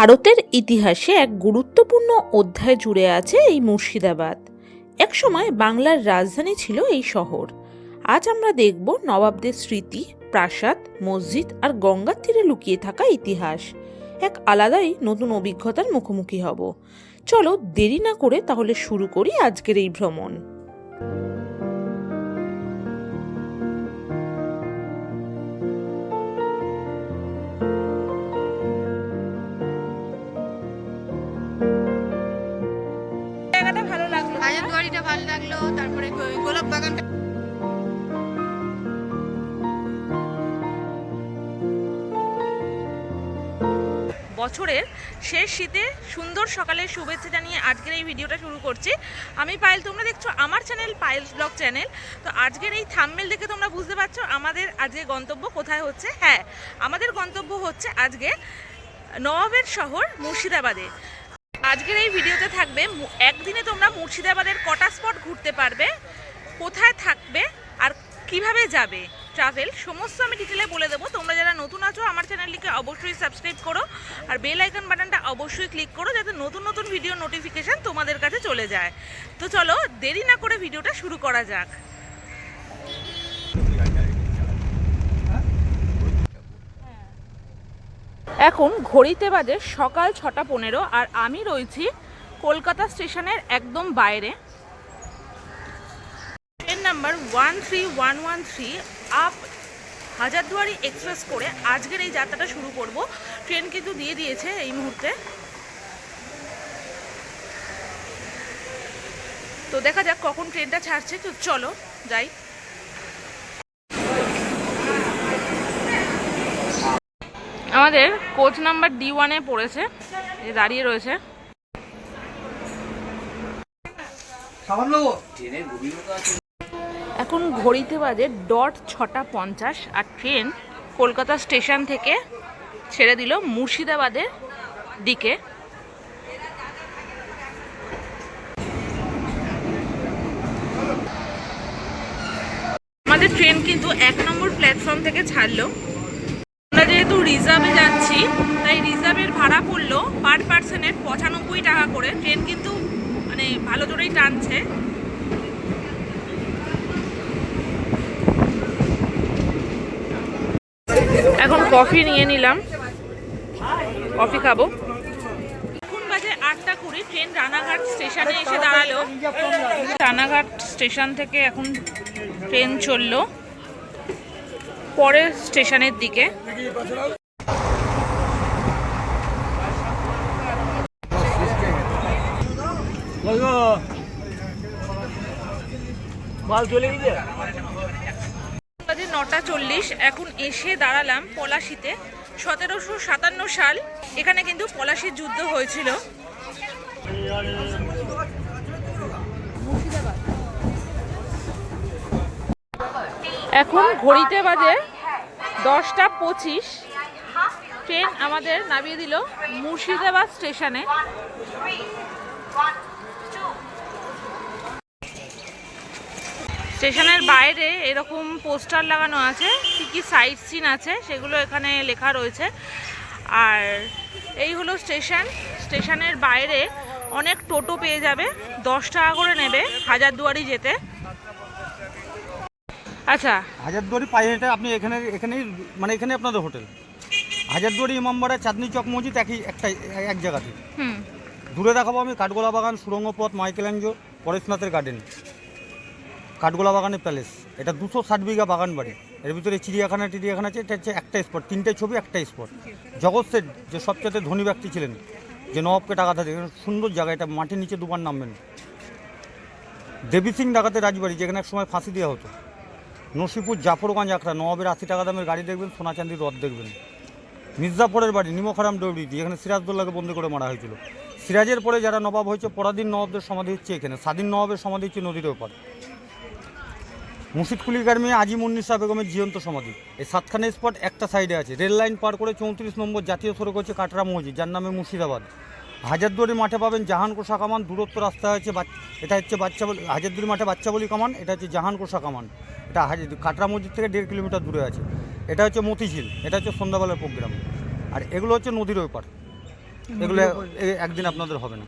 ভারতের ইতিহাসে এক গুরুত্বপূর্ণ অধ্যায় জুড়ে আছে এই মুর্শিদাবাদ। একসময় বাংলার রাজধানী ছিল এই শহর। আজ আমরা দেখব নবাবদের স্মৃতি, প্রাসাদ, মসজিদ আর গঙ্গার তীরে লুকিয়ে থাকা ইতিহাস। এক আলাদাই নতুন অভিজ্ঞতার মুখোমুখি হব। চলো দেরি না করে তাহলে শুরু করি আজকের এই ভ্রমণ। ভালো লাগলো, হাজারদুয়ারিটা ভালো লাগলো, তারপরে গোলাপ বাগানটা। বছরের শেষ শীতে সুন্দর সকালের শুভেচ্ছা জানিয়ে আজকের এই ভিডিওটা শুরু করছি। আমি পায়েল, তোমরা দেখছো আমার চ্যানেল পায়েলস ব্লগ চ্যানেল। তো আজকের এই থাম্বনেল দেখে তোমরা বুঝতে পারছো আমাদের আজকে গন্তব্য কোথায় হচ্ছে। হ্যাঁ, আমাদের গন্তব্য হচ্ছে আজকে নবাবের শহর মুর্শিদাবাদে। আজকের এই ভিডিওতে থাকবে একদিনে তোমরা মুর্শিদাবাদের কটা স্পট ঘুরতে পারবে, কোথায় থাকবে আর কিভাবে যাবে, ট্রাভেল সমস্ত আমি ডিটেলে বলে দেবো। তোমরা যারা নতুন আছো আমার চ্যানেলটিকে অবশ্যই সাবস্ক্রাইব করো আর বেল আইকন বাটনটা অবশ্যই ক্লিক করো যাতে নতুন নতুন ভিডিও নোটিফিকেশান তোমাদের কাছে চলে যায়। তো চলো দেরি না করে ভিডিওটা শুরু করা যাক। এখন ঘড়িতে বাজে সকাল 6:15 আর আমি রয়েছি কলকাতা স্টেশনের একদম বাইরে। Train number 13113 up Hazarduari express করে আজকের এই যাত্রাটা শুরু করব। ট্রেন কিন্তু দিয়ে দিয়েছে এই মুহূর্তে। তো দেখা যাক কখন ট্রেনটা ছাড়ছে। তো চলো যাই। আমাদের কোচ নাম্বার D1 পড়েছে, দাঁড়িয়ে রয়েছে। এখন ঘড়িতে বাজে ডট 6:50 আর ট্রেন কলকাতা স্টেশন থেকে ছেড়ে দিল মুর্শিদাবাদের দিকে। আমাদের ট্রেন কিন্তু 1 নম্বর প্ল্যাটফর্ম থেকে ছাড়লো। আমরা যেহেতু রিজার্ভে যাচ্ছি তাই রিজার্ভের ভাড়া পড়লো পার পার্সনের 95 টাকা করে। ট্রেন কিন্তু মানে ভালো জোরেই টানছে। এখন কফি নিয়ে নিলাম, কফি খাবো। এখন বাজে 8:20, ট্রেন রানাঘাট স্টেশনে এসে দাঁড়ালো। রানাঘাট স্টেশন থেকে এখন ট্রেন চললো পরের স্টেশনের দিকে। মাল চলে গেছে। 9:40 এখন এসে দাঁড়ালাম পলাশিতে। 1757 সাল এখানে কিন্তু পলাশির যুদ্ধ হয়েছিল। এখন ঘড়িতে বাজে 10:25। ট্রেন আমাদের নামিয়ে দিল মুর্শিদাবাদ স্টেশনে। স্টেশনের বাইরে এরকম পোস্টার লাগানো আছে, কী কী সাইট সিন আছে সেগুলো এখানে লেখা রয়েছে। আর এই হলো স্টেশন। স্টেশনের বাইরে অনেক টোটো পেয়ে যাবে, 10 টাকা করে নেবে হাজারদুয়ারি যেতে। আচ্ছা, হাজারদুয়ারি পায়ে হেঁটে আপনি এখানেই মানে এখানে আপনাদের হোটেল। হাজারদুয়ারি ইমামবাড়া, চাঁদনি চক মসজিদ এক জায়গাতে। দূরে দেখাবো আমি কাঠগোলা বাগান, সুড়ঙ্গ পথ, মাইকেলাঞ্জো, পরেশনাথের গার্ডেন, কাঠগোলা বাগানের প্যালেস। এটা 260 বিঘা বাগান বাড়ি। এর ভিতরে চিড়িয়াখানা আছে। এটা হচ্ছে একটা স্পট, 3টে ছবি একটা স্পট। জগৎ সেট যে সবচেয়ে ধনী ব্যক্তি ছিলেন, যে নবাবকে টাকা থাকে, সুন্দর জায়গা। এটা মাটির নিচে দুবার নামবেন। দেবী সিং ডাকাতের রাজবাড়ি, যেখানে এক সময় ফাঁসি দেওয়া হতো। নসিপুর জাফরগঞ্জ আখড়া, নবাবের 80 টাকা দামের গাড়ি দেখবেন, সোনা চাঁদির রথ দেখবেন। মির্জাফরের বাড়ি, নিমখারাম ডৌরি, যেখানে সিরাজদৌল্লাকে বন্দি করে মারা হয়েছিল। সিরাজের পরে যারা নবাব হয়েছে, পরাধীন নবাবদের সমাধি হচ্ছে এখানে। স্বাধীন নবাবের সমাধি হচ্ছে নদীর ওপার। মুর্শিদ কুলি গার্মী আজিমুন্নিসা বেগমের জীবন্ত সমাধি। এই 7খানা স্পট একটা সাইডে আছে। রেল লাইন পার করে 34 নম্বর জাতীয় সড়ক হচ্ছে কাটরা মসজিদ, যার নামে মুর্শিদাবাদ। হাজারদুয়ারি মাঠে পাবেন জাহান কোষা কামান। দূরত্ব রাস্তা হচ্ছে এটা হচ্ছে হাজারদুয়ারি মাঠে বাচ্চাবলি কামান। এটা হচ্ছে জাহান কোষা কামান। এটা কাটরা মসজিদ থেকে 1.5 কিলোমিটার দূরে আছে। এটা হচ্ছে মতিঝিল। এটা হচ্ছে সন্ধ্যাবেলার প্রোগ্রাম। আর এগুলো হচ্ছে নদীর ওই পার। এগুলো একদিন আপনাদের হবে না।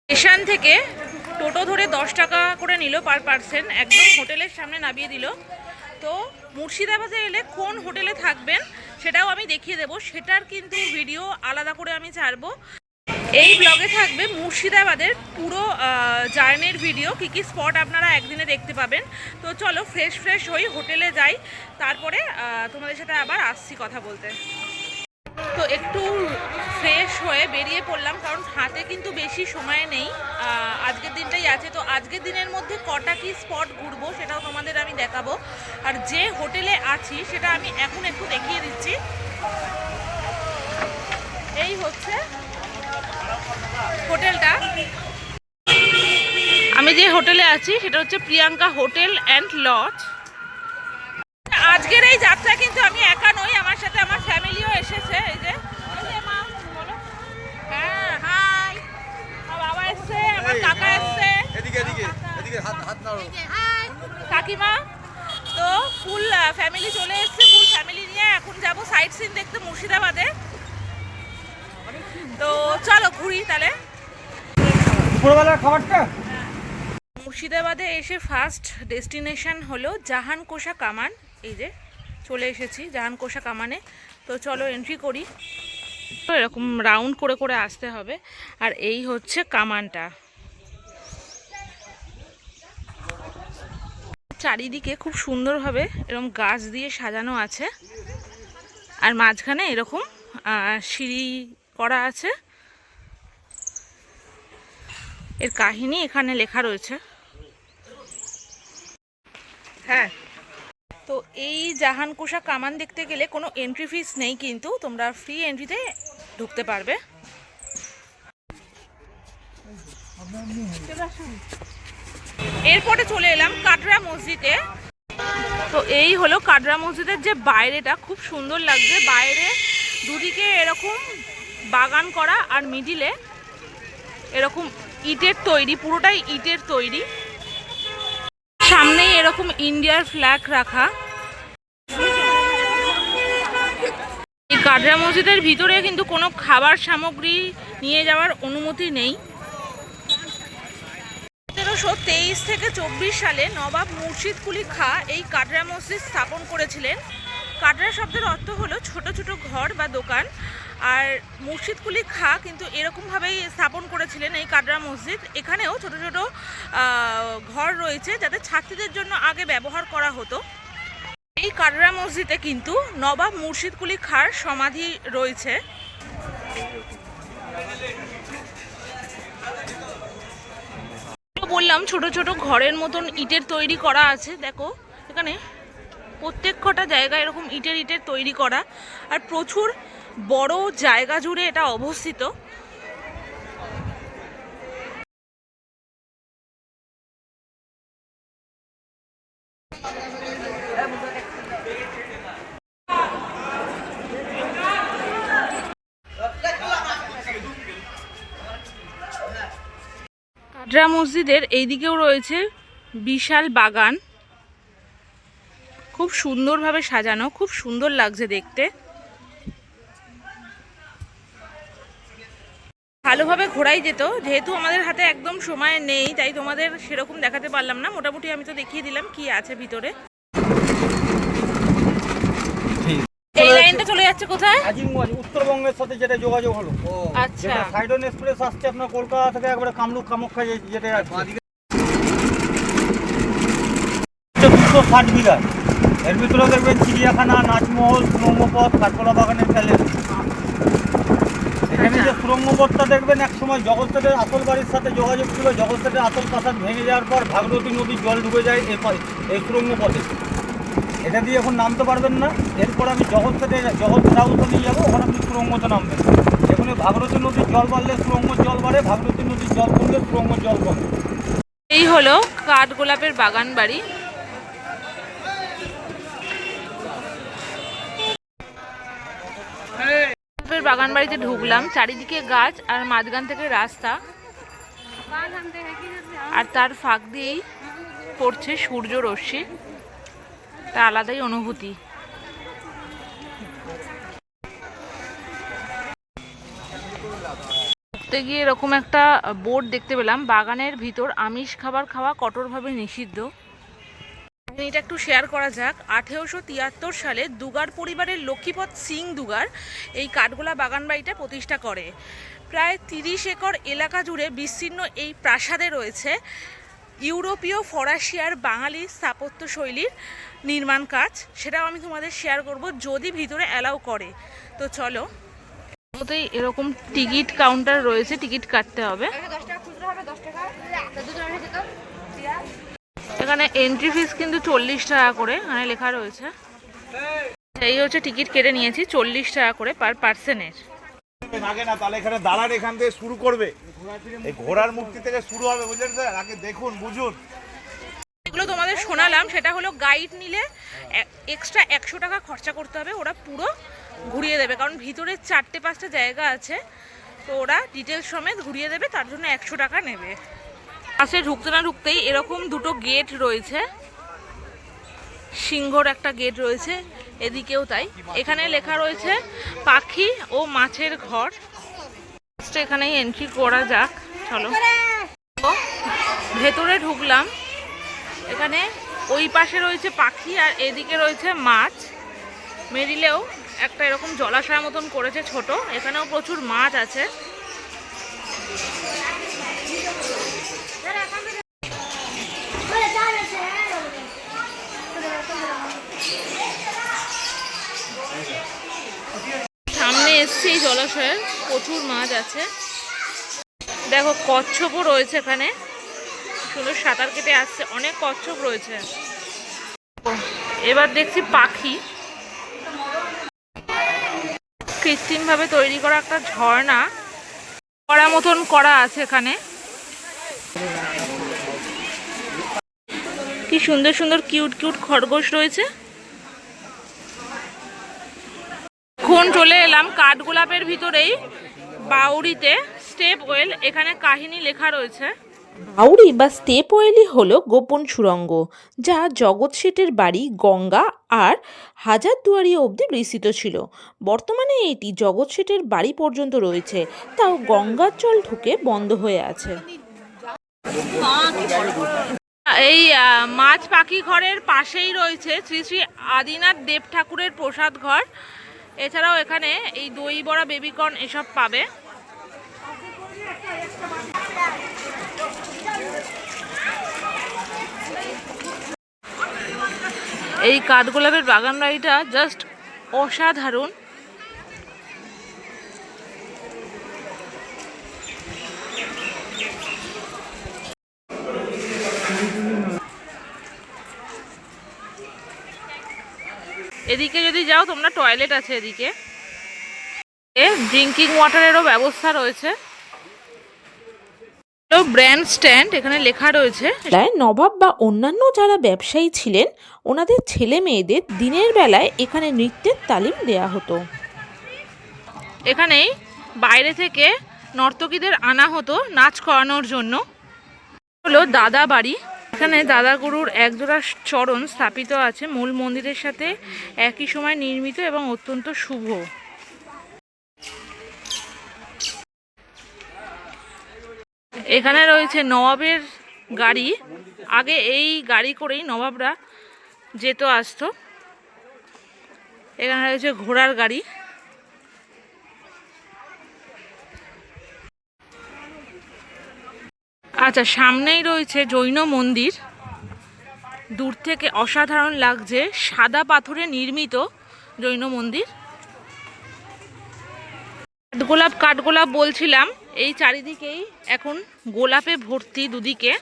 স্টেশন থেকে টোটো ধরে 10 টাকা করে নিল পার পার্সন, একদম হোটেলের সামনে নামিয়ে দিল। তো মুর্শিদাবাদে এলে কোন হোটেলে থাকবেন সেটাও আমি দেখিয়ে দেবো, সেটার কিন্তু ভিডিও আলাদা করে আমি ছাড়বো। এই ব্লগে থাকবে মুর্শিদাবাদের পুরো জার্নির ভিডিও, কী কী স্পট আপনারা একদিনে দেখতে পাবেন। তো চলো ফ্রেশ হই, হোটেলে যাই, তারপরে তোমাদের সাথে আবার আসছি কথা বলতে। তো একটু ফ্রেশ হয়ে বেরিয়ে পড়লাম, কারণ হাতে কিন্তু বেশি সময় নেই, আজকের দিনটাই আছে। তো আজকের দিনের মধ্যে কটা কি স্পট ঘুরবো সেটাও তোমাদের আমি দেখাবো, আর যে হোটেলে আছি সেটা আমি এখন একটু দেখিয়ে দিচ্ছি। এই হচ্ছে হোটেলটা, আমি যে হোটেলে আছি সেটা হচ্ছে প্রিয়াঙ্কা হোটেল অ্যান্ড লজ। আজকের এই যাত্রা কিন্তু আমি একা নই, আমার সাথে আমার ফ্যামিলিও এসেছে। এই যে মা বলো, হ্যাঁ হাই, আমার বাবা এসছে, আমার কাকা এসছে, এদিকে হাত নাড়ো, হাই কাকিমা। তো ফুল ফ্যামিলি চলে এসছে, ফুল ফ্যামিলি নিয়ে এখন যাব সাইট সিন দেখতে মুর্শিদাবাদে। তো চলো ঘুরি তাহলে। দুপুরবেলার খাবারটা মুর্শিদাবাদে এসে ফার্স্ট ডেস্টিনেশন হলো জাহানকোষা কামান। এই যে চলে এসেছি জাহানকোষা কামানে। তো চলো এন্ট্রি করি। তো এরকম রাউন্ড করে করে আসতে হবে, আর এই হচ্ছে কামানটা। চারিদিকে খুব সুন্দরভাবে এরকম গাছ দিয়ে সাজানো আছে, আর মাঝখানে এরকম সিঁড়ি করা আছে। এর কাহিনী এখানে লেখা রয়েছে। হ্যাঁ, তো এই জাহানকোষা কামান দেখতে গেলে কোনো এন্ট্রি ফিস নেই, কিন্তু তোমরা ফ্রি এন্ট্রিতে ঢুকতে পারবে। এরপরে চলে এলাম কাটরা মসজিদে। তো এই হলো কাটরা মসজিদের যে বাইরেটা, খুব সুন্দর লাগছে। বাইরে দুদিকে এরকম বাগান করা, আর মিডিলে এরকম ইটের তৈরি, পুরোটাই ইটের তৈরি। সামনেই এরকম ইন্ডিয়ার ফ্ল্যাগ রাখা। এই কাটরা মসজিদের ভিতরে কিন্তু কোনো খাবার সামগ্রী নিয়ে যাওয়ার অনুমতি নেই। 1723 থেকে 24 সালে নবাব মুর্শিদ কুলি খাঁ এই কাটরা মসজিদ স্থাপন করেছিলেন। কাটরা শব্দের অর্থ হলো ছোট ছোট ঘর বা দোকান, আর মুর্শিদ কুলি খাঁ কিন্তু এরকমভাবেই স্থাপন করেছিলেন এই কাটরা মসজিদ। এখানেও ছোট ছোট ঘর রয়েছে, যাতে ছাত্রীদের জন্য আগে ব্যবহার করা হতো। এই কাটরা মসজিদে কিন্তু নবাব মুর্শিদ কুলি খাঁর সমাধি রয়েছে। বললাম ছোট ছোট ঘরের মতন ইটের তৈরি করা আছে। দেখো এখানে প্রত্যেক কটা জায়গা এরকম ইটের তৈরি করা, আর প্রচুর বড় জায়গা জুড়ে এটা অবস্থিত। কাটরা মসজিদের এই দিকেও রয়েছে বিশাল বাগান, খুব সুন্দরভাবে সাজানো, খুব সুন্দর লাগছে দেখতে। ভালোভাবে ঘোরাই যেত, যেহেতু আমাদের হাতে একদম সময় নেই, তাই তোমাদের সেরকম দেখাতে পারলাম না। মোটামুটি আমি তো দেখিয়ে দিলাম কি আছে ভিতরে। এই লাইনটা চলে যাচ্ছে কোথায়? আজিমগঞ্জ, উত্তরবঙ্গের সাথে যেটা যোগাযোগ হলো। আচ্ছা, যেটা সাইডন এক্সপ্রেস আসছে আপনার কলকাতা থেকে একবারে কামরূপ কামাখ্যা যেটা আছে 260 বিঘা। এর ভিতরে দেখবেন চিড়িয়াখানা, নাচমহল, সুরঙ্গপথ, কাঠগোলা বাগানের প্যালেস। এখানে যে সুরঙ্গপথটা দেখবেন, এক সময় জগৎসেটের আসল বাড়ির সাথে যোগাযোগ ছিল। জগৎসেটের আসল প্রাসাদ ভেঙে যাওয়ার পর ভাগীরথী নদীর জল ডুবে যায় এই সুরঙ্গপথে। এটা দিয়ে এখন নামতে পারবেন না। এরপর আমি জগৎ হাউসে নিয়ে যাবো, ওখানে আপনি সুরঙ্গতে নামবেন। এখানে ভাগীরথী নদীর জল বাড়লে সুরঙ্গের জল বাড়ে, ভাগীরথী নদীর জল কমলে সুরঙ্গের জল কমে। এই হলো কাঠগোলাপের বাগান বাড়ি। বাগান বাড়িতে ঢুকলাম, চারিদিকে গাছ আর মাঝখান থেকে রাস্তা, আর তার ফাঁক দিয়েই পড়ছে সূর্য রশ্মি। একটা আলাদাই অনুভূতি। ঢুকতে গিয়ে এরকম একটা বোর্ড দেখতে পেলাম, বাগানের ভিতর আমিষ খাবার খাওয়া কঠোরভাবে নিষিদ্ধ। এটা একটু শেয়ার করা যাক। 1873 সালে দুগার পরিবারের লক্ষ্মীপদ সিং দুগার এই কাঠগোলা বাগান বাড়িটা প্রতিষ্ঠা করে। প্রায় 30 একর এলাকা জুড়ে বিস্তীর্ণ এই প্রাসাদে রয়েছে ইউরোপীয়, ফরাসি আর বাঙালি স্থাপত্য শৈলীর নির্মাণ কাজ। সেটাও আমি তোমাদের শেয়ার করব যদি ভিতরে অ্যালাউ করে। তো চলো। ওতেই এরকম টিকিট কাউন্টার রয়েছে, টিকিট কাটতে হবে। এখানে এন্ট্রি ফিস কিন্তু 40 টাকা করে, এখানে লেখা রয়েছে। এই হচ্ছে টিকিট কেটে নিয়েছি 40 টাকা করে পার পার্সনের। আগে না তাহলে এখানে দালাল এখান থেকে শুরু করবে, এই ঘোড়ার মূর্তি থেকে শুরু হবে, বুঝলেন স্যার? আগে দেখুন বুঝুন। এগুলো তোমাদের শোনালাম, সেটা হলো গাইড নিলে এক্সট্রা 100 টাকা খরচা করতে হবে, ওরা পুরো ঘুরিয়ে দেবে। কারণ ভিতরে 4-5টা জায়গা আছে, তো ওরা ডিটেলস সমেত ঘুরিয়ে দেবে, তার জন্য 100 টাকা নেবে। পাশে ঢুকতে না ঢুকতেই এরকম দুটো গেট রয়েছে, সিংহর একটা গেট রয়েছে, এদিকেও তাই। এখানে লেখা রয়েছে পাখি ও মাছের ঘর। এখানেই এন্ট্রি করা যাক, চলো। ভেতরে ঢুকলাম, এখানে ওই পাশে রয়েছে পাখি আর এদিকে রয়েছে মাছ। মেরিলেও একটা এরকম জলাশয় মতন করেছে ছোট, এখানেও প্রচুর মাছ আছে। সামনে এসছি এই জলাশয়ের, প্রচুর মাছ আছে। দেখো কচ্ছপও রয়েছে এখানে, সুন্দর সাঁতার কেটে আসছে, অনেক কচ্ছপ রয়েছে। এবার দেখছি পাখি, কৃত্রিমভাবে তৈরি করা একটা ঝর্ণা করা মতন করা আছে এখানে। কি সুন্দর সুন্দর কিউট কিউট খরগোশ রয়েছে। এখন চলে এলাম কাঠগোলাপের ভিতরেই বাউরিতে স্টেপ ওয়েল, এখানে কাহিনী লেখা রয়েছে। বাউরি বা স্টেপ ওয়েলই হলো গোপন সুড়ঙ্গ, যা জগৎ শেঠের বাড়ি গঙ্গা আর হাজারদুয়ারি অবধি বিস্তৃত ছিল। বর্তমানে এটি জগৎ শেঠের বাড়ি পর্যন্ত রয়েছে, তাও গঙ্গার জল ঢুকে বন্ধ হয়ে আছে। এই মাছ পাখি ঘরের পাশেই রয়েছে শ্রী শ্রী আদিনাথ দেব ঠাকুরের প্রসাদ ঘর। এছাড়াও এখানে এই দই বড়া, বেবিকর্ন এসব পাবে। এই কাঠগোলাপের বাগান বাড়িটা জাস্ট অসাধারণ। এদিকে যদি যাও তোমরা, টয়লেট আছে এদিকে, ড্রিঙ্কিং ওয়াটারেরও ব্যবস্থা রয়েছে। ব্র্যান্ড স্ট্যান্ড, এখানে লেখা রয়েছে। নবাব বা অন্যান্য যারা ব্যবসায়ী ছিলেন, ওনাদের ছেলে মেয়েদের দিনের বেলায় এখানে নৃত্যের তালিম দেয়া হতো। এখানেই বাইরে থেকে নর্তকীদের আনা হতো নাচ করানোর জন্য। হলো দাদা বাড়ি, এখানে দাদা গুরুর একজোড়া চরণ স্থাপিত আছে, মূল মন্দিরের সাথে একই সময় নির্মিত এবং অত্যন্ত শুভ। এখানে রয়েছে নবাবের গাড়ি, আগে এই গাড়ি করেই নবাবরা যেত আসতো। এখানে রয়েছে ঘোড়ার গাড়ি। আচ্ছা, সামনেই রয়েছে জৈন মন্দির, দূর থেকে অসাধারণ লাগছে, সাদা পাথরে নির্মিত জৈন মন্দির। কাঠগোলাপ কাঠগোলাপ বলছিলাম, এই চারিদিকেই এখন গোলাপে ভর্তি দুদিকে।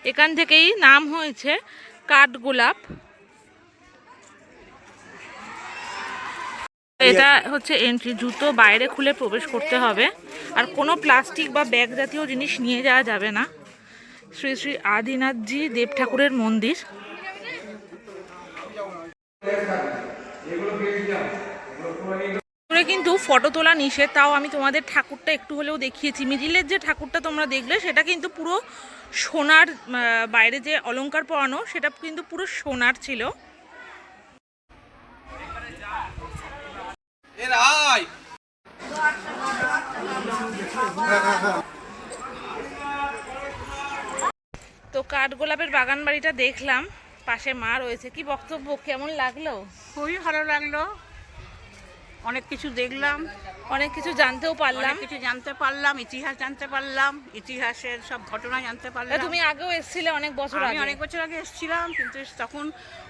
এখান থেকেই নাম হয়েছে কাঠগোলাপ। এটা হচ্ছে এন্ট্রি, জুতো বাইরে খুলে প্রবেশ করতে হবে, আর কোনো প্লাস্টিক বা ব্যাগ জাতীয় জিনিস নিয়ে যাওয়া যাবে না। শ্রী শ্রী আদিনাথজি দেব ঠাকুরের মন্দির। কিন্তু ফটো তোলা নিষেধ, তাও আমি তোমাদের ঠাকুরটা একটু হলেও দেখিয়েছি। মিডিলের যে ঠাকুরটা তোমরা দেখলে সেটা কিন্তু পুরো সোনার, বাইরে যে অলংকার পরানো সেটা কিন্তু পুরো সোনার ছিল। তো কাঠগোলাপের বাগান বাড়িটা দেখলাম, পাশে মা রয়েছে। কি বক্তব্য, কেমন লাগলো? খুবই ভালো লাগলো, অনেক কিছু দেখলাম, অনেক কিছু জানতেও পারলাম। কিছু জানতে পারলাম, ইতিহাস জানতে পারলাম, ইতিহাসের সব ঘটনা জানতে পারলাম। তুমি আগেও এসেছিলে অনেক বছর আমি আগে? অনেক বছর আগে এসেছিলাম, কিন্তু তখন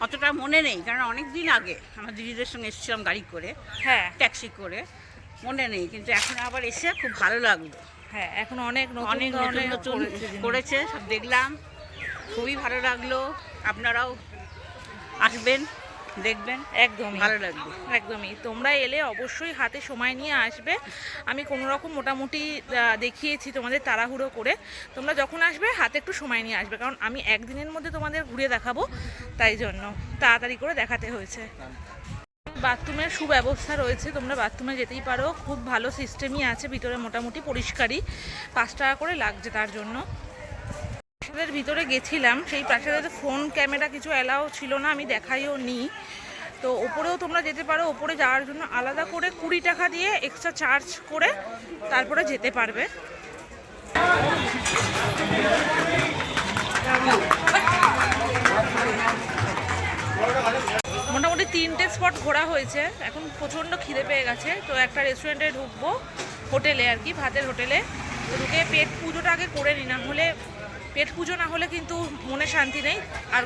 অতটা মনে নেই, কারণ অনেক দিন আগে আমার দিদিদের সঙ্গে এসেছিলাম গাড়ি করে, হ্যাঁ ট্যাক্সি করে, মনে নেই। কিন্তু এখন আবার এসে খুব ভালো লাগলো। হ্যাঁ, এখন অনেক অনেক নতুন ধরনের নতুন জিনিস। করেছে, সব দেখলাম, খুবই ভালো লাগলো। আপনারাও আসবেন, দেখবেন, একদমই ভালো লাগবে। একদমই, তোমরা এলে অবশ্যই হাতে সময় নিয়ে আসবে। আমি কোনো রকম মোটামুটি দেখিয়েছি তোমাদের তাড়াহুড়ো করে। তোমরা যখন আসবে হাতে একটু সময় নিয়ে আসবে, কারণ আমি একদিনের মধ্যে তোমাদের ঘুরে দেখাবো, তাই জন্য তাড়াতাড়ি করে দেখাতে হয়েছে। বাথরুমের সুব্যবস্থা রয়েছে, তোমরা বাথরুমে যেতেই পারো, খুব ভালো সিস্টেমই আছে, ভিতরে মোটামুটি পরিষ্কারই, 5 টাকা করে লাগছে তার জন্য। প্রাসাদের ভিতরে গেছিলাম, সেই প্রাসাদের ফোন ক্যামেরা কিছু অ্যালাও ছিল না, আমি দেখাইও নি। তো ওপরেও তোমরা যেতে পারো, ওপরে যাওয়ার জন্য আলাদা করে 20 টাকা দিয়ে এক্সট্রা চার্জ করে তারপরে যেতে পারবে। মোটামুটি 3টে স্পট ঘোরা হয়েছে, এখন প্রচণ্ড খিদে পেয়ে গেছে। তো একটা রেস্টুরেন্টে ঢুকবো, হোটেলে আর কি, ভাতের হোটেলে। তো ঢুকে পেট পুজোটা আগে করে নিই, না হলে পেট পুজো না হলে কিন্তু মনে শান্তি নেই। আর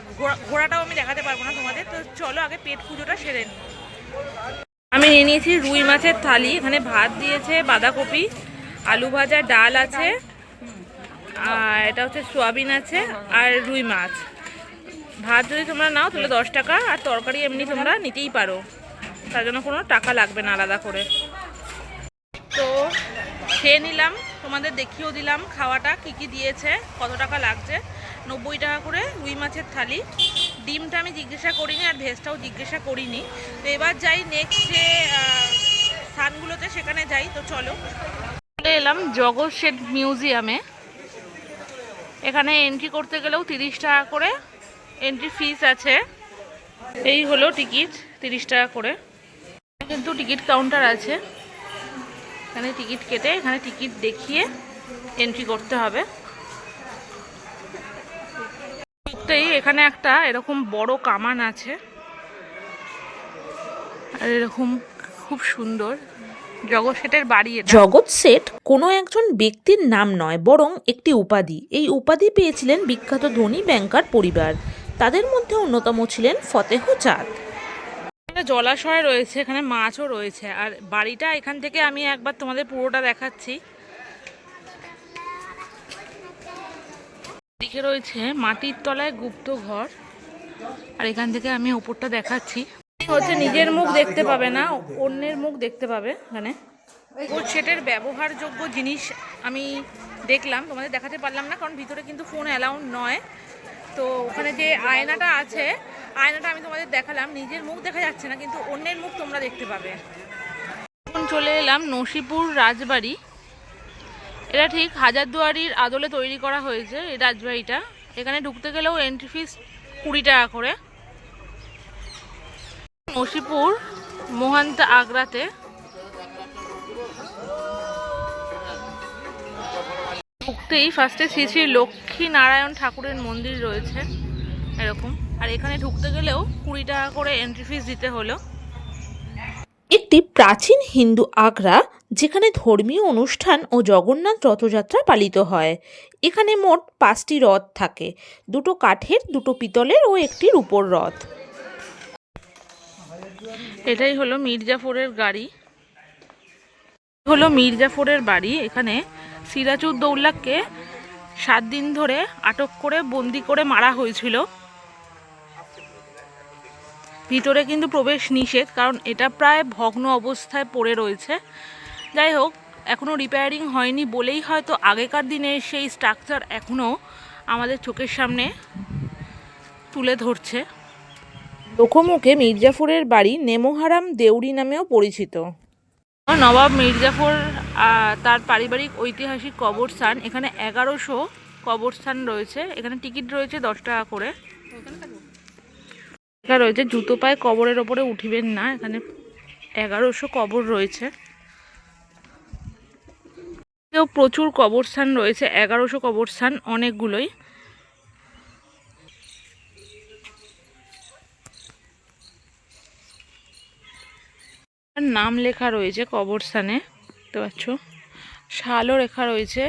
ঘোড়াটাও আমি দেখাতে পারবো না তোমাদের, তো চলো আগে পেট পুজোটা সেরে নিই। আমি নিয়ে নিয়েছি রুই মাছের থালি, এখানে ভাত দিয়েছে, বাঁধাকপি, আলু ভাজা, ডাল আছে, আর এটা হচ্ছে সোয়াবিন আছে, আর রুই মাছ। ভাত যদি তোমরা নাও তাহলে 10 টাকা, আর তরকারি এমনি তোমরা নিতেই পারো, তার জন্য কোনো টাকা লাগবে না আলাদা করে। তো খেয়ে নিলাম, তোমাদের দেখিয়েও দিলাম খাওয়াটা কি কি দিয়েছে, কত টাকা লাগছে। 90 টাকা করে রুই মাছের থালি। ডিমটা আমি জিজ্ঞাসা করিনি, আর ভেজটাও জিজ্ঞাসা করিনি। তো এবার যাই নেক্সট যে স্থানগুলোতে, সেখানে যাই। তো চলো, চলে এলাম জগৎ শেঠ মিউজিয়ামে। এখানে এন্ট্রি করতে গেলেও 30 টাকা করে এন্ট্রি ফিস আছে। এই হলো টিকিট, 30 টাকা করে। কিন্তু টিকিট কাউন্টার আছে, এখানে টিকিট কেটে এখানে টিকিট দেখিয়ে এন্ট্রি করতে হবে। এখানে একটা এরকম বড় কামান আছে, আর এরকম খুব সুন্দর জগৎ শেঠের বাড়ি। জগৎ শেঠ কোনো একজন ব্যক্তির নাম নয়, বরং একটি উপাধি। এই উপাধি পেয়েছিলেন বিখ্যাত ধনী ব্যাংকার পরিবার, তাদের মধ্যে অন্যতম ছিলেন ফতেহ চাঁদ। জলাশয় রয়েছে, এখানে মাছও রয়েছে। আর বাড়িটা এখান থেকে আমি একবার তোমাদের পুরোটা দেখাচ্ছি। দিকে রয়েছে মাটির তলায় গুপ্ত ঘর, আর এখান থেকে আমি ওপরটা দেখাচ্ছি। হচ্ছে নিজের মুখ দেখতে পাবে না, অন্যের মুখ দেখতে পাবে। এখানে সেটের ব্যবহারযোগ্য জিনিস আমি দেখলাম, তোমাদের দেখাতে পারলাম না কারণ ভিতরে কিন্তু ফোন অ্যালাউড নয়। তো ওখানে যে আয়নাটা আছে, আয়নাটা আমি তোমাদের দেখালাম, নিজের মুখ দেখা যাচ্ছে না, কিন্তু অন্যের মুখ তোমরা দেখতে পাবে। এখন চলে এলাম নসিপুর রাজবাড়ি। এটা ঠিক হাজারদুয়ারির আদলে তৈরি করা হয়েছে এই রাজবাড়িটা। এখানে ঢুকতে গেলেও এন্ট্রি ফিস 20 টাকা করে। নসিপুর মোহান্তা আগ্রাতে। ঢুকতেই ফার্স্টে শ্রী শ্রী লক্ষ্মী নারায়ণ ঠাকুরের মন্দির রয়েছে এরকম, আর এখানে ঢুকতে গেলেও 20 টাকা করে এন্ট্রি ফিস দিতে হলো। একটি প্রাচীন হিন্দু আগ্রা, যেখানে ধর্মীয় অনুষ্ঠান ও জগন্নাথ রথযাত্রা পালিত হয়। এখানে মোট 5টি রথ থাকে, 2টো কাঠের, 2টো পিতলের ও একটি রূপোর রথ। এটাই হলো মির্জাফরের গাড়ি, হলো মির্জাফরের বাড়ি। এখানে সিরাজউদ্দৌলাকে 7 দিন ধরে আটক করে বন্দি করে মারা হয়েছিল। ভিতরে কিন্তু প্রবেশ নিষেধ, কারণ এটা প্রায় ভগ্ন অবস্থায় পড়ে রয়েছে। যাই হোক, এখনও রিপেয়ারিং হয়নি বলেই হয়তো আগেকার দিনের সেই স্ট্রাকচার এখনও আমাদের চোখের সামনে তুলে ধরছে। লোকমুখে মির্জাফরের বাড়ি নেমোহারাম দেউরি নামেও পরিচিত। নবাব মির্জাফর তার পারিবারিক ঐতিহাসিক কবরস্থান। এখানে 1100 কবরস্থান রয়েছে। এখানে টিকিট রয়েছে 10 টাকা করে। এখানে রয়েছে জুতো পায়ে কবরের ওপরে উঠিবেন না। এখানে 1100 কবর রয়েছে। প্রচুর কবরস্থান রয়েছে, 1100 কবরস্থান অনেকগুলোই। নাম লেখা রয়েছে কবরস্থানে, দেখতে পাচ্ছ। সালও লেখা রয়েছে।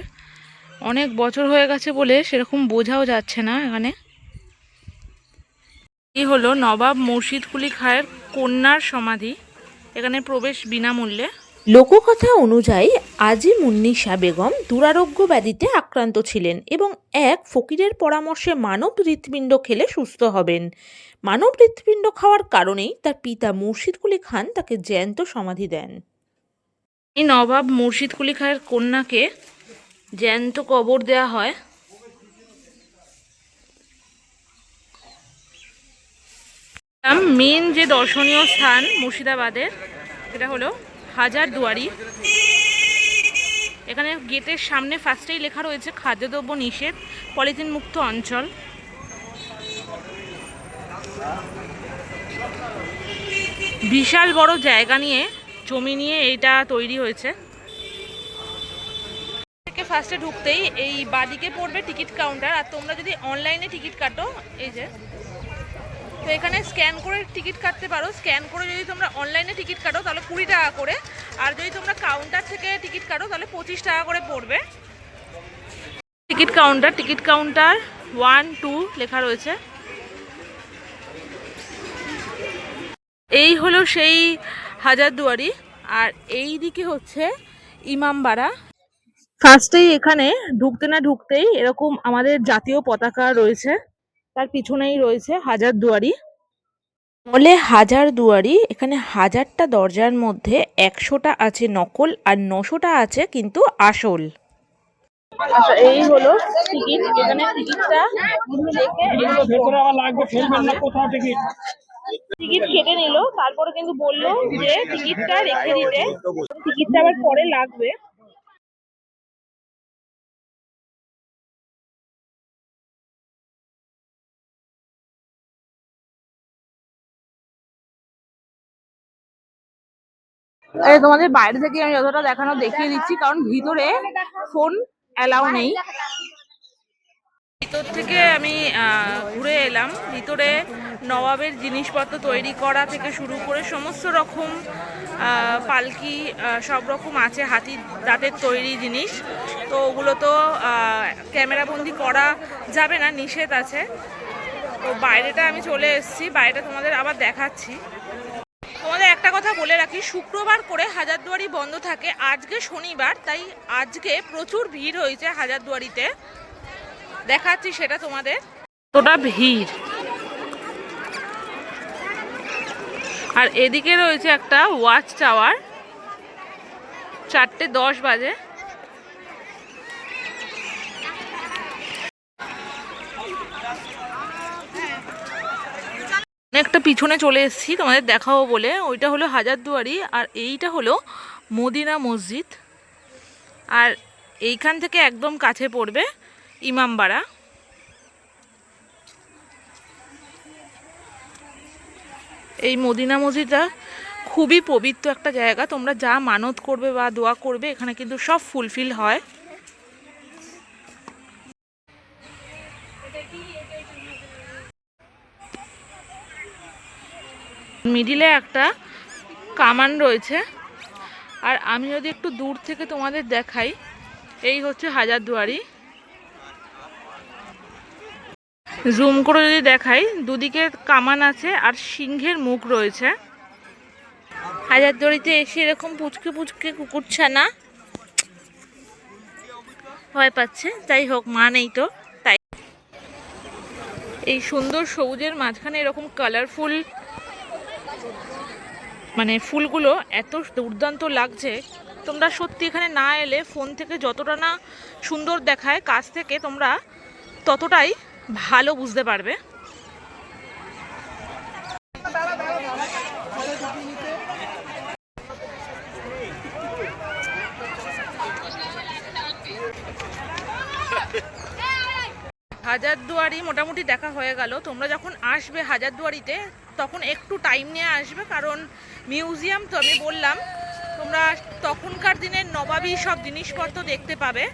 অনেক বছর হয়ে গেছে বলে সেরকম বোঝাও যাচ্ছে না এখানে। এই হলো নবাব মুর্শিদ কুলি খাঁয়ের কন্যার সমাধি। এখানে প্রবেশ বিনামূল্যে। লোককথা অনুযায়ী আজিমুন্নিসা বেগম দুরারোগ্য ব্যাধিতে আক্রান্ত ছিলেন এবং এক ফকিরের পরামর্শে মানব হৃৎপিণ্ড খেলে সুস্থ হবেন। মানব হৃৎপিণ্ড খাওয়ার কারণেই তার পিতা মুর্শিদ কুলি খান তাকে জ্যান্ত সমাধি দেন। এই নবাব মুর্শিদ কুলি খাঁয়ের কন্যাকে জ্যান্ত কবর দেওয়া হয়। মেন যে দর্শনীয় স্থান মুর্শিদাবাদের, সেটা হলো হাজারদুয়ারি। এখানে গেটের সামনে ফার্স্টেই লেখা রয়েছে খাদ্যদ্রব্য নিষেধ, পলিথিন মুক্ত অঞ্চল। বিশাল বড় জায়গা নিয়ে, জমি নিয়ে এইটা তৈরি হয়েছে। ফার্স্টে ঢুকতেই এই বাদিকে পড়বে টিকিট কাউন্টার। আর তোমরা যদি অনলাইনে টিকিট কাটো, এই যে, তো এখানে স্ক্যান করে টিকিট কাটতে পারো। স্ক্যান করে যদি তোমরা অনলাইনে টিকিট কাটো তাহলে 20 টাকা করে, আর যদি তোমরা কাউন্টার থেকে টিকিট কাটো তাহলে 25 টাকা করে পড়বে। টিকিট কাউন্টার 1, 2 লেখা রয়েছে। এই হলো সেই হাজারদুয়ারি। আর এই দিকে হচ্ছে ইমামবাড়া। ফার্স্টেই এখানে ঢুকতে না ঢুকতেই এরকম আমাদের জাতীয় পতাকা রয়েছে, তার পিছনেই রয়েছে হাজারদুয়ারি। বলে হাজারদুয়ারি, এখানে 1000টা দরজার মধ্যে 100টা আছে নকল আর 900টা আছে কিন্তু আসল। আচ্ছা, এই হলো টিকিট। এখানে টিকিটটা টিকিট কেটে নিল, তারপরে কিন্তু বললো যে টিকিটটা রেখে দিতে, টিকিটটা আবার পরে লাগবে। তোমাদের বাইরে থেকে আমি যতটা দেখানো দেখিয়ে দিচ্ছি, কারণ ভিতরে ফোন অ্যালাউ নেই। ভিতর থেকে আমি ঘুরে এলাম। ভিতরে নবাবের জিনিসপত্র তৈরি করা থেকে শুরু করে সমস্ত রকম পালকি সব রকম আছে, হাতির দাঁতের তৈরি জিনিস। তো ওগুলো তো ক্যামেরাবন্দি করা যাবে না, নিষেধ আছে। তো বাইরেটা আমি চলে এসেছি, বাইরেটা তোমাদের আবার দেখাচ্ছি। তোমাদের একটা কথা বলে রাখি, শুক্রবার করে হাজারদুয়ারি বন্ধ থাকে। আজকে শনিবার, তাই আজকে প্রচুর ভিড় হয়েছে হাজারদুয়ারিতে। দেখাচ্ছি সেটা তোমাদের। কতটা ভিড়। আর এদিকে রয়েছে একটা ওয়াচ টাওয়ার। 4:10 বাজে। অনেকটা পিছনে চলে এসেছি তোমাদের দেখাবো বলে। ওইটা হলো হাজারদুয়ারি আর এইটা হলো মদিনা মসজিদ। আর এইখান থেকে একদম কাছে পড়বে ইমামবাড়া। এই মদিনা মসজিদটা খুবই পবিত্র একটা জায়গা। তোমরা যা মানত করবে বা দোয়া করবে এখানে কিন্তু সব ফুলফিল হয়। মিডিলে একটা কামান রয়েছে। আর আমি যদি একটু দূর থেকে তোমাদের দেখাই, এই হচ্ছে হাজারদুয়ারি। জুম করে যদি দেখাই, দুদিকে কামান আছে আর সিংহের মুখ রয়েছে। হাজারদুয়ারিতে এসে এরকম পুচকে পুচকে কুকুরছানা ভয় পাচ্ছে। যাই হোক, মা নেই তো তাই। এই সুন্দর সবুজের মাঝখানে এরকম কালারফুল মানে ফুলগুলো এত দুর্দান্ত লাগছে। তোমরা সত্যি এখানে না এলে ফোন থেকে যতটা না সুন্দর দেখায়, কাছ থেকে তোমরা ততটাই ভালো বুঝতে পারবে। হাজারদুয়ারি মোটামুটি দেখা হয়ে গেল। তোমরা যখন আসবে হাজারদুয়ারিতে তখন একটু টাইম নিয়ে আসবে, কারণ মিউজিয়াম তো আমি বললাম, তোমরা তখনকার দিনের নবাবী সব জিনিসপত্র দেখতে পাবে।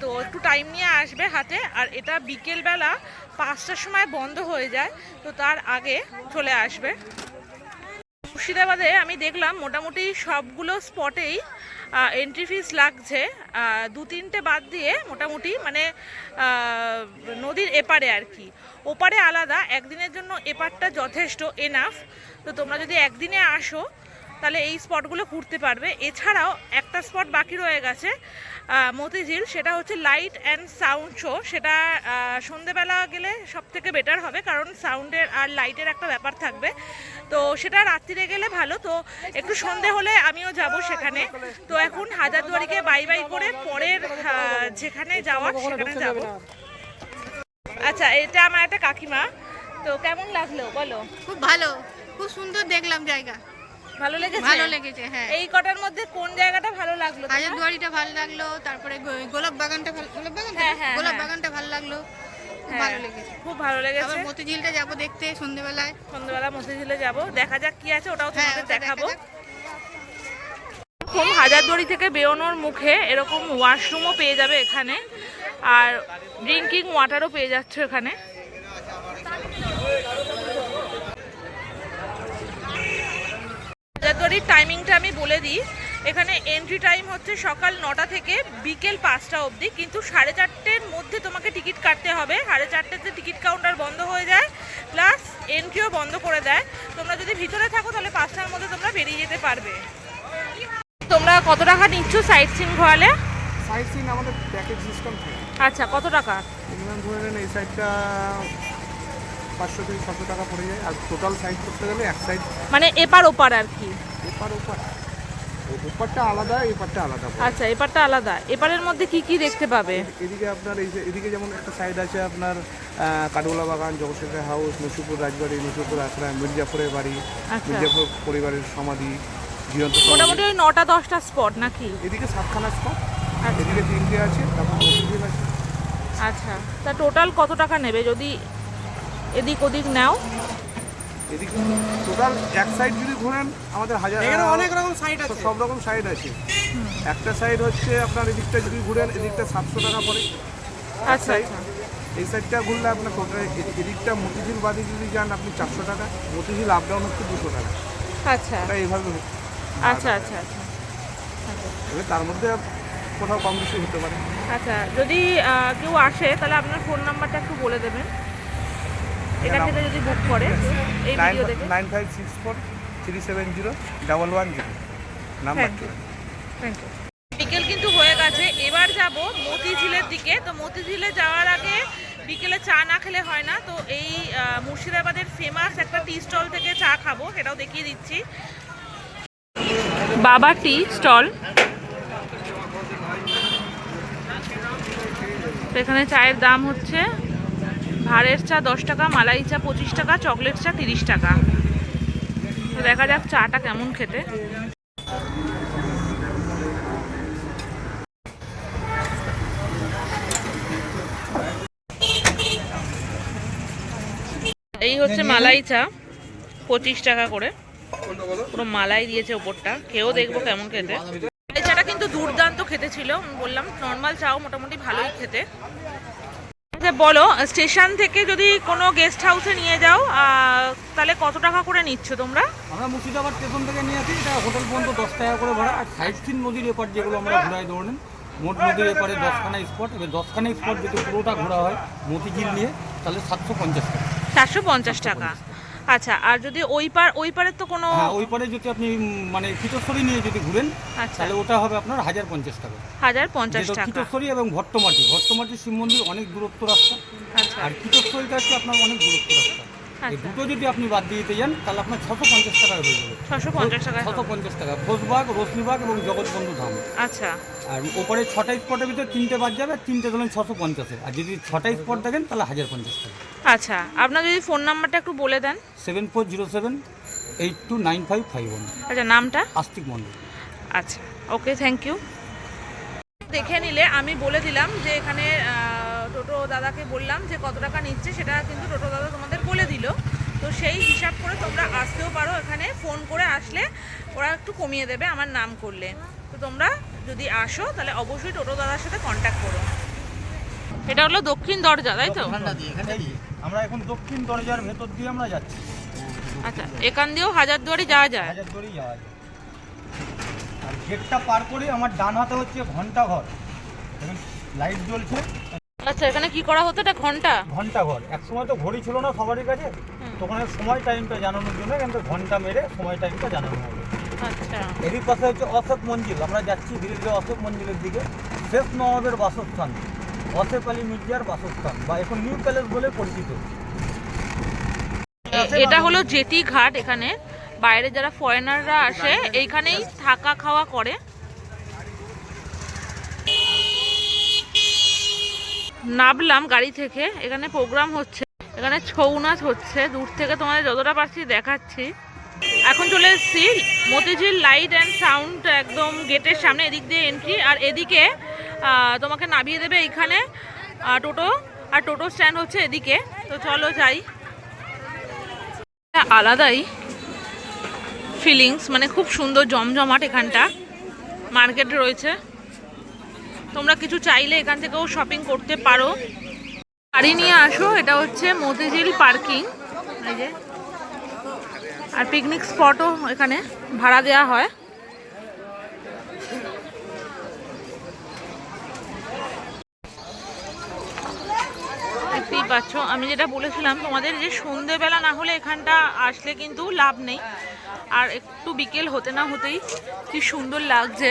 তো একটু টাইম নিয়ে আসবে হাতে। আর এটা বিকেলবেলা 5টার সময় বন্ধ হয়ে যায়, তো তার আগে চলে আসবে। মুর্শিদাবাদে আমি দেখলাম মোটামুটি সবগুলো স্পটেই এন্ট্রি ফিস লাগছে, 2-3টে বাদ দিয়ে মোটামুটি, মানে নদীর এপারে আর কি, ওপারে আলাদা। একদিনের জন্য এপারটা যথেষ্ট এনাফ। তো তোমরা যদি একদিনে আসো তাহলে এই স্পটগুলো ঘুরতে পারবে। এছাড়াও একটা স্পট বাকি রয়ে গেছে মতিঝিল, সেটা হচ্ছে লাইট অ্যান্ড সাউন্ড শো। সেটা সন্ধেবেলা গেলে সব থেকে বেটার হবে, কারণ সাউন্ডের আর লাইটের একটা ব্যাপার থাকবে। তো সেটা রাত্রিরে গেলে ভালো। তো একটু সন্ধে হলে আমিও যাব সেখানে। তো এখন হাজারদুয়ারিকে বাই বাই করে পরের যেখানে যাওয়ার সেখানে যাব। আচ্ছা, এটা আমার একটা কাকিমা। তো কেমন লাগলো বলো? খুব ভালো, খুব সুন্দর দেখলাম জায়গা, ভালো লেগেছে? ভালো লেগেছে। হ্যাঁ, এই কটার মধ্যে কোন জায়গাটা ভালো লাগলো তোমার? হাজারদুয়ারিটা ভালো লাগলো, তারপরে গোলাপ বাগানটা গোলাপ বাগানটা ভালো লাগলো, খুব ভালো লেগেছে। খুব ভালো লেগেছে। আবার মতিঝিলটা যাবো দেখতে সন্ধ্যেবেলায়। সন্ধ্যাবেলা মতিঝিলে যাব, দেখা যাক কি আছে, ওটাও হ্যাঁ, তোমাদের ওটা দেখাবো। দেখা খুব হাজারদুয়ারি থেকে বেরোনোর মুখে এরকম ওয়াশরুমও পেয়ে যাবে এখানে, আর ড্রিঙ্কিং ওয়াটারও পেয়ে যাচ্ছে এখানে। হাজারদুয়ারির টাইমিংটা আমি বলে দিই। এখানে এন্ট্রি টাইম হচ্ছে সকাল 9টা থেকে বিকেল 5টা অবধি, কিন্তু 4:30-এর মধ্যে তোমাকে টিকিট কাটতে হবে। 4:30-তে টিকিট কাউন্টার বন্ধ হয়ে যায়, প্লাস এন্ট্রিও বন্ধ করে দেয়। তোমরা যদি ভিতরে থাকো তাহলে 5টার মধ্যে তোমরা বেরিয়ে যেতে পারবে। তোমরা কত টাকা নিচ্ছ সাইট সিন ঘোরালে? সাইট সিন আমাদের প্যাকেজ সিস্টেম থাকে। আচ্ছা, কত টাকা? মিনিমাম ধরে নেন এই সাইডটা 500 থেকে 600 টাকা পড়ে যায়। আর টোটাল সাইড করতে গেলে এক সাইড মানে এপার ওপার আর কি? এপার ওপার, ওপারটা আলাদা, এপারটা আলাদা পড়ে। আচ্ছা, এপারটা আলাদা। এপারের মধ্যে কি কি দেখতে পাবে? এদিকে আপনার এদিকে যেমন একটা সাইড আছে আপনার কাঠগোলা বাগান, জগৎশেখর হাউস, নসিপুর রাজবাড়ি, নসিপুর আখড়া, মির্জাপুরের বাড়ি, আচ্ছা, মির্জাপুর পরিবারের সমাধি, জীবন্ত মোটামুটি ওই 9টা-10টা স্পট নাকি? এদিকে 7খানা স্পট, আচ্ছা এদিকে 3টে আছে, তারপর মসজিদ আছে। আচ্ছা, তা টোটাল কত টাকা নেবে যদি এদিক ওদিক নাও? এদিকে টোটাল এক সাইড যদি ঘোরেন আমাদের অনেক রকম সাইড আছে, সব রকম সাইড আছে। একটা সাইড হচ্ছে আপনার এদিকটা যদি ঘুরেন এদিকটা 700 টাকা পড়ে। আচ্ছা সাইড এই সাইডটা ঘুরলে আপনার টোটাল এদিকটা মতিঝিল বাদে যদি যান আপনি 400 টাকা, মতিঝিল আপ ডাউন হচ্ছে 200 টাকা। আচ্ছা এটা এইভাবে আচ্ছা আচ্ছা আচ্ছা এবার তার মধ্যে কোথাও কম বেশি হতে পারে। আচ্ছা, যদি কেউ আসে তাহলে আপনার ফোন নাম্বারটা একটু বলে দেবেন, এটা থেকে যদি বুক করে এই ভিডিও দেখে। 9564370110 নাম্বারটা। Thank you. বিকেল কিন্তু হয়ে গেছে, এবার যাব মতিঝিলের দিকে। তো মতিঝিলে যাওয়ার আগে বিকেলে চা না খেলে হয় না। তো এই মুর্শিদাবাদের ফেমাস একটা টি স্টল থেকে চা খাবো, সেটাও দেখিয়ে দিচ্ছি। বাবা টি স্টল। তো এখানে চায়ের দাম হচ্ছে ভাঁড়ের চা 10 টাকা, মালাই চা 25 টাকা, চকলেট চা 30 টাকা। তো দেখা যাক চাটা কেমন খেতে। এই হচ্ছে মালাই চা, 25 টাকা করে, পুরো মালাই দিয়েছে ওপরটা। খেয়েও দেখবো কেমন খেতে। এই চাটা কিন্তু দুর্দান্ত খেতে ছিল, বললাম নর্মাল চাও মোটামুটি ভালোই খেতে। আচ্ছা বলো, স্টেশন থেকে যদি কোনো গেস্ট হাউসে নিয়ে যাও তাহলে কত টাকা করে নিচ্ছ তোমরা? আমরা মুর্শিদাবাদ স্টেশন থেকে নিয়ে আসি, এটা হোটেল পর্যন্ত 10 টাকা করে ভাড়া। আর সাইড সিন নদীর এপার যেগুলো আমরা ঘোরাই ধরেন, মোট নদীর এপারে 10খানা স্পট। এবার 10খানা স্পট যদি পুরোটা ঘোরা হয় মতিঝিল নিয়ে তাহলে 750 টাকা। 450 টাকা। আচ্ছা, আর যদি ওই পারের তো কোনো? হ্যাঁ, ওই পারে যদি আপনি মানে কিটোশ্বরী নিয়ে যদি ঘুরেন আচ্ছা, তাহলে ওটা হবে আপনার 1050 টাকা। 1050 টাকা। কিটোশ্বরী এবং ভট্টমাটি শিব মন্দির অনেক দূরত্ব রাস্তা, আচ্ছা আর কিটোশ্বরীটা হচ্ছে আপনার অনেক দূরত্ব রাস্তা। এই আচ্ছা, দুটো যদি আপনি বাদ দিয়ে দিতে যান তাহলে আপনার 650 টাকা হয়ে যাবে। 650 টাকা। 650 টাকা খোশবাগ, রশ্মিবাগ এবং জগৎবন্ধু ধাম। আচ্ছা, আর ওপরে 6টা স্পটের ভিতরে 3টে বাদ যাবে, 3টে ধরুন 650। আর যদি 6টা স্পট দেখেন তাহলে 1050 টাকা। আচ্ছা, আপনার যদি ফোন নাম্বারটা একটু বলে দেন। 7407829551। আচ্ছা, নামটা? আস্তিক মন্দির। আচ্ছা, ওকে, থ্যাংক ইউ। দেখে নিলে আমি বলে দিলাম যে এখানে টোটো দাদাকে বললাম যে কত টাকা নিচ্ছে, সেটা কিন্তু টোটো দাদা তোমাদের বলে দিল। তো সেই হিসাব করে তোমরা আসতেও পারো, এখানে ফোন করে আসলে ওরা একটু কমিয়ে দেবে আমার নাম করলে। তো তোমরা যদি আসো তাহলে অবশ্যই টোটো দাদার সাথে কন্ট্যাক্ট করো। এটা হলো দক্ষিণ দরজা, তাই তো? আমরা এখন দক্ষিণ দরজার ভেতর দিয়ে আমরা যাচ্ছি। আচ্ছা, এখান দিয়েও হাজারদুয়ারি যাওয়া যায়? হাজারদুয়ারি যাওয়া যায়। আর গেটটা পার করে আমার ডান হাতে হচ্ছে ঘন্টা ঘর, লাইট জ্বলছে। আচ্ছা, এখানে কি করা হতো? এটা ঘন্টা ঘর। এক সময় তো ঘড়ি ছিল না সবারই কাছে, তখন সময় টাইমটা জানানোর জন্য কিন্তু ঘন্টা মেরে সময় টাইমটা জানানো হবে। আচ্ছা, এরই পাশে হচ্ছে অশোক মঞ্জিল। আমরা যাচ্ছি ধীরে ধীরে অশোক মঞ্জিলের দিকে। শেষ নবাবের বাসস্থান, অসেফ আলী মির্জার বাসস্থান, বা এখন নিউ প্যালেস বলে পরিচিত। এটা হলো জেটি ঘাট। এখানে বাইরে যারা ফরেনাররা আসে এইখানেই থাকা খাওয়া করে। নামলাম গাড়ি থেকে, এখানে প্রোগ্রাম হচ্ছে, এখানে ছৌ নাচ হচ্ছে। দূর থেকে তোমাদের যতটা পারছি দেখাচ্ছি। এখন চলে এসেছি মতিঝিল লাইট অ্যান্ড সাউন্ড, একদম গেটের সামনে। এদিক দিয়ে এন্ট্রি, আর এদিকে তোমাকে নামিয়ে দেবে এইখানে টোটো, আর টোটো স্ট্যান্ড হচ্ছে এদিকে। তো চলো যাই। আলাদাই ফিলিংস, মানে খুব সুন্দর জমজমাট এখানটা। মার্কেট রয়েছে, তোমরা কিছু চাইলে এখান থেকেও শপিং করতে পারো। গাড়ি নিয়ে আসো। এটা হচ্ছে মতিঝিল পার্কিং, এই যে। আর পিকনিক স্পটও এখানে ভাড়া দেওয়া হয়। দেখতেই পাচ্ছ, আমি যেটা বলেছিলাম তোমাদের, যে সন্ধেবেলা না হলে এখানটা আসলে কিন্তু লাভ নেই। আর একটু বিকেল হতে না হতেই কি সুন্দর লাগছে।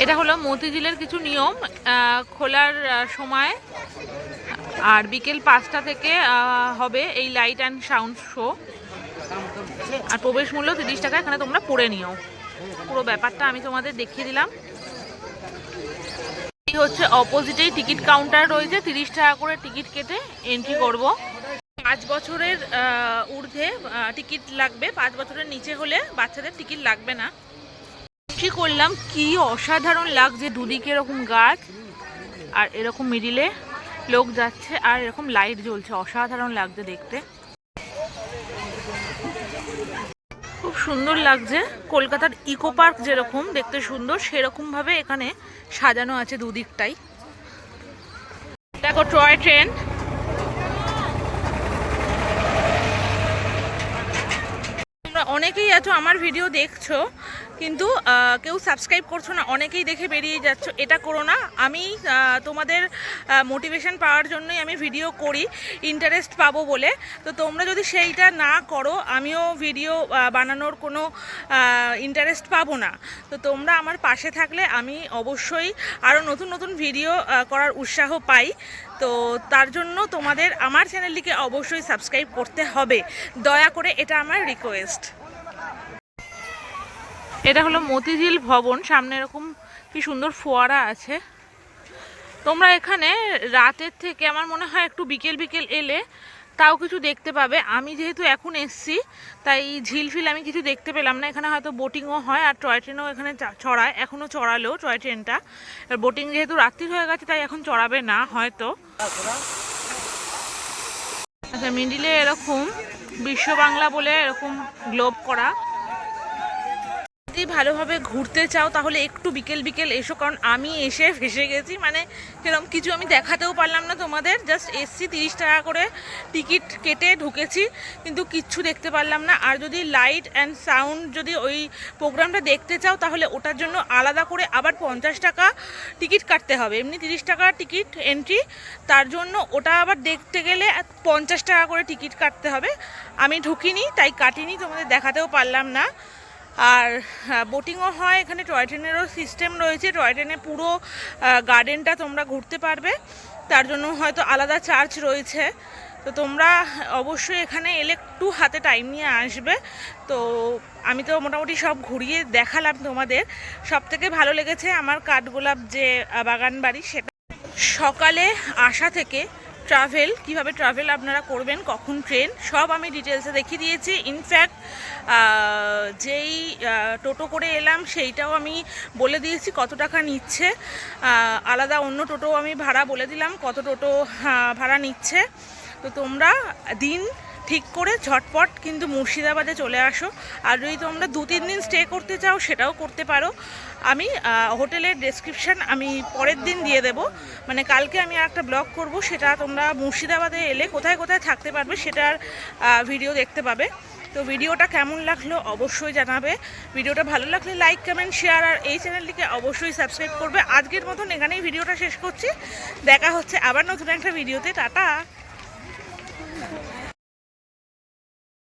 এটা হলো মতিঝিলের কিছু নিয়ম, খোলার সময়। আর বিকেল 5টা থেকে হবে এই লাইট অ্যান্ড সাউন্ড শো। আর প্রবেশ মূল্য 30 টাকা, এখানে তোমরা পড়ে নিও। পুরো ব্যাপারটা আমি তোমাদের দেখিয়ে দিলাম। এই হচ্ছে অপোজিটেই টিকিট কাউন্টার রয়েছে, 30 টাকা করে টিকিট কেটে এন্ট্রি করব। 5 বছরের ঊর্ধ্বে টিকিট লাগবে, 5 বছরের নিচে হলে বাচ্চাদের টিকিট লাগবে না। এন্ট্রি করলাম, কি অসাধারণ লাগছে। দুদিকে এরকম গাছ, আর এরকম মিডিলে লোক যাচ্ছে, আর এরকম লাইট জ্বলছে। অসাধারণ লাগছে দেখতে, খুব সুন্দর লাগছে। কলকাতার ইকো পার্ক যেরকম দেখতে সুন্দর, সেরকম ভাবে এখানে সাজানো আছে দুদিকটাই। দেখো টয় ট্রেন, তোমরা অনেকেই আছো আমার ভিডিও দেখছো, কিন্তু কেউ সাবস্ক্রাইব করছো না, অনেকেই দেখে বেরিয়ে যাচ্ছ। এটা করো না। আমি তোমাদের মোটিভেশন পাওয়ার জন্যই আমি ভিডিও করি, ইন্টারেস্ট পাবো বলে। তো তোমরা যদি সেইটা না করো, আমিও ভিডিও বানানোর কোনো ইন্টারেস্ট পাবো না। তো তোমরা আমার পাশে থাকলে আমি অবশ্যই আরও নতুন নতুন ভিডিও করার উৎসাহ পাই। তো তার জন্য তোমাদের আমার চ্যানেলটিকে অবশ্যই সাবস্ক্রাইব করতে হবে, দয়া করে, এটা আমার রিকোয়েস্ট। এটা হলো মতিঝিল ভবন, সামনে এরকম কি সুন্দর ফোয়ারা আছে। তোমরা এখানে রাতের থেকে আমার মনে হয় একটু বিকেল বিকেল এলে তাও কিছু দেখতে পাবে। আমি যেহেতু এখন এসছি, তাই ঝিলফিল আমি কিছু দেখতে পেলাম না। এখানে হয়তো বোটিংও হয়, আর টয় ট্রেনও এখানে চড়ায়, এখনও চড়ালো টয় ট্রেনটা। আর বোটিং যেহেতু রাত্রির হয়ে গেছে, তাই এখন চড়াবে না হয়তো। আচ্ছা, মিডিলে এরকম বিশ্ব বাংলা বলে এরকম গ্লোব করা। যদি ভালোভাবে ঘুরতে চাও তাহলে একটু বিকেল বিকেল এসো, কারণ আমি এসে ফেসে গেছি। মানে সেরকম কিছু আমি দেখাতেও পারলাম না তোমাদের। জাস্ট এসছি, 30 টাকা করে টিকিট কেটে ঢুকেছি, কিন্তু কিচ্ছু দেখতে পারলাম না। আর যদি লাইট অ্যান্ড সাউন্ড যদি ওই প্রোগ্রামটা দেখতে চাও, তাহলে ওটার জন্য আলাদা করে আবার 50 টাকা টিকিট কাটতে হবে। এমনি 30 টাকা টিকিট এন্ট্রি, তার জন্য ওটা আবার দেখতে গেলে 50 টাকা করে টিকিট কাটতে হবে। আমি ঢুকিনি, তাই কাটিনি, তোমাদের দেখাতেও পারলাম না। আর বোটিংও হয় এখানে, টয় ট্রেনেরও সিস্টেম রয়েছে। টয় ট্রেনে পুরো গার্ডেনটা তোমরা ঘুরতে পারবে, তার জন্য হয়তো আলাদা চার্জ রয়েছে। তো তোমরা অবশ্যই এখানে এলে একটু হাতে টাইম নিয়ে আসবে। তো আমি তো মোটামুটি সব ঘুরিয়ে দেখালাম তোমাদের। সবথেকে ভালো লেগেছে আমার কাঠগোলাপ যে বাগান বাড়ি, সেটা সকালে আসা থেকে ট্রাভেল, কিভাবে ট্রাভেল আপনারা করবেন, কখন ট্রেন, সব আমি ডিটেলসে দেখিয়ে দিয়েছি। ইনফ্যাক্ট যেই টোটো করে এলাম সেইটাও আমি বলে দিয়েছি কত টাকা নিচ্ছে। আলাদা অন্য টোটো আমি ভাড়া বলে দিলাম কত টোটো ভাড়া নিচ্ছে। তো তোমরা দিন ঠিক করে ঝটপট কিন্তু মুর্শিদাবাদে চলে আসো। আর যদি তোমরা 2-3 দিন স্টে করতে চাও সেটাও করতে পারো। আমি হোটেলের ডেসক্রিপশান আমি পরের দিন দিয়ে দেব, মানে কালকে আমি একটা ব্লগ করব, সেটা তোমরা মুর্শিদাবাদে এলে কোথায় কোথায় থাকতে পারবে সেটার ভিডিও দেখতে পাবে। তো ভিডিওটা কেমন লাগলো অবশ্যই জানাবে। ভিডিওটা ভালো লাগলে লাইক, কমেন্ট, শেয়ার, আর এই চ্যানেলটিকে অবশ্যই সাবস্ক্রাইব করবে। আজকের মতন এখানেই ভিডিওটা শেষ করছি। দেখা হচ্ছে আবার নতুন একটা ভিডিওতে। টাটা।